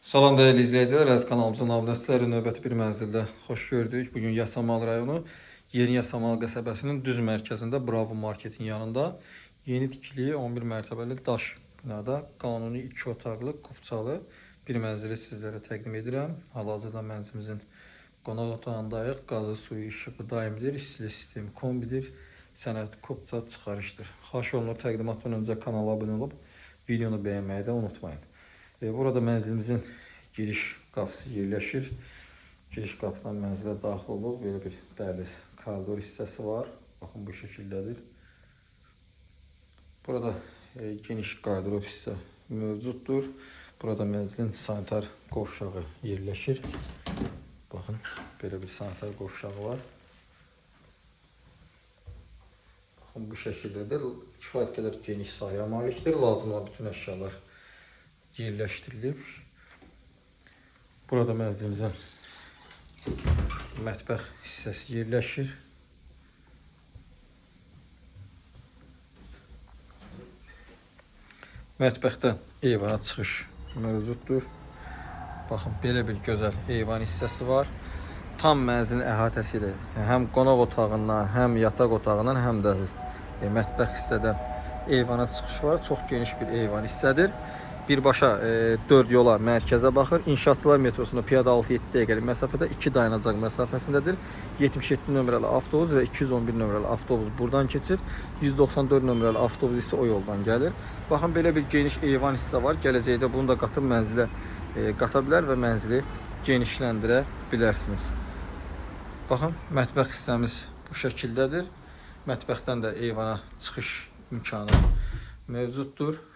Salam değerli izleyiciler, Əziz kanalımızın abunəçiləri, növbəti bir mənzildə xoş gördük. Bugün Yasamal rayonu Yeni Yasamal qəsəbəsinin düz mərkəzində Bravo Marketin yanında yeni tikili 11 mərtəbəli daş binada qanuni 2 otaqlı, kufçalı bir mənzili sizlərə təqdim edirəm. Hal-hazırda mənzilimizin qonaq otağındayıq. Qazı, suyu, işığı daimidir, istili sistemi kombidir, sənəd kupça çıxarışdır. Xahiş olunur təqdimatdan öncə kanala abunə olub videonu bəyənməyi də unutmayın. Burada mənzilimizin giriş qapısı yerləşir. Giriş qapıdan mənzilə daxil oluq. Belə bir dəhliz, koridor hissəsi var. Baxın bu şəkildədir. Burada geniş qardırop hissə mövcuddur. Burada mənzilin sanitar qovşağı yerləşir. Baxın, belə bir sanitar qovşağı var. Baxın bu şəkildədir. Kifayət qədər geniş sahəyə malikdir. Lazım olan bütün əşyalar yerləşdirilib. Burada mənzilimizin mətbəx hissəsi yerləşir. Mətbəxdən eyvana çıxış mövcuddur. Baxın, belə bir gözəl eyvan hissəsi var. Tam mənzilin əhatəsi ilə həm qonaq otağından, həm yataq otağından, həm də mətbəx hissədən eyvana çıxış var. Çox geniş bir eyvan hissədir. Birbaşa 4 yola mərkəzə baxır. İnşaatçılar metrosunda piyada 6-7 dəqiqəlik məsafədə 2 dayanacaq məsafəsindədir. 77 nömrəli avtobus və 211 nömrəli avtobus buradan keçir. 194 nömrəli avtobus isə o yoldan gəlir. Baxın, belə bir geniş eyvan hissə var. Gələcəkdə bunu da qatıb mənzilə qata bilər və mənzili genişləndirə bilərsiniz. Baxın, mətbəx hissəmiz bu şəkildədir. Mətbəxdən də eyvana çıxış imkanı mövcuddur.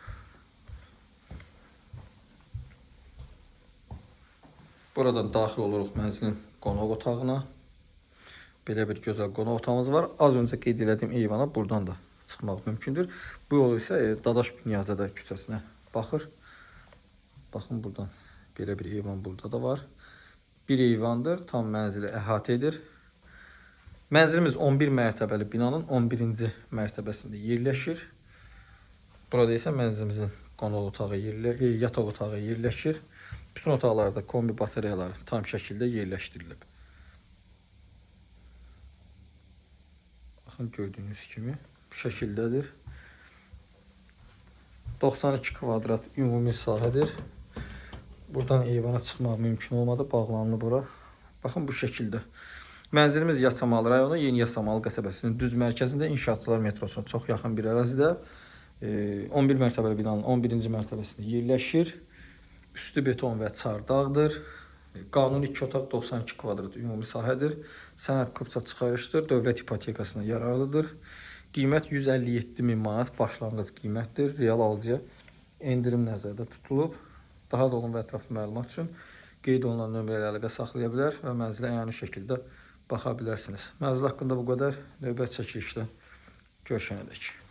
Buradan daxil oluruq mənzilin qonaq otağına. Belə bir gözəl qonaq otağımız var. Az öncə qeyd etdiyim eyvana buradan da çıxmaq mümkündür. Bu yol isə Dadaş Binyazadə küçəsinə baxır. Baxın, buradan belə bir eyvan burada da var. Bir eyvandır, tam mənzili əhatə edir. Mənzilimiz 11 mərtəbəli binanın 11-ci mərtəbəsində yerləşir. Burada isə mənzilimizin qonaq otağı, yataq otağı yerləşir. Bütün otaqlarda kombi batareyaları tam şəkildə yerləşdirilib. Baxın, gördüyünüz kimi bu şəkildədir. 92 kvadrat ümumi sahədir. Buradan eyvana çıxmaq mümkün olmadı, bağlandı bura. Baxın bu şəkildə. Mənzilimiz Yasamal rayonu Yeni Yasamal qəsəbəsinin düz mərkəzində, İnşaatçılar metrosuna çox yaxın bir ərazidə 11 mərtəbəli binanın 11-ci mərtəbəsində yerləşir. Üstü beton və çardaqdır. Qanuni 2 otaq 92 kvadrat ümumi sahədir. Sənəd kupça çıxarışdır. Dövlət ipotekasına yararlıdır. Qiymət 157 min manat başlanğıc qiymətdir. Real alıcıya endirim nəzərdə tutulub. Daha dolğun və ətraflı məlumat üçün qeyd olunan nömrəyə əlaqə saxlaya bilər və mənzilə əyani şəkildə baxa bilərsiniz. Mənzil haqqında bu qədər. Növbəti çəkilişdə görüşənədək.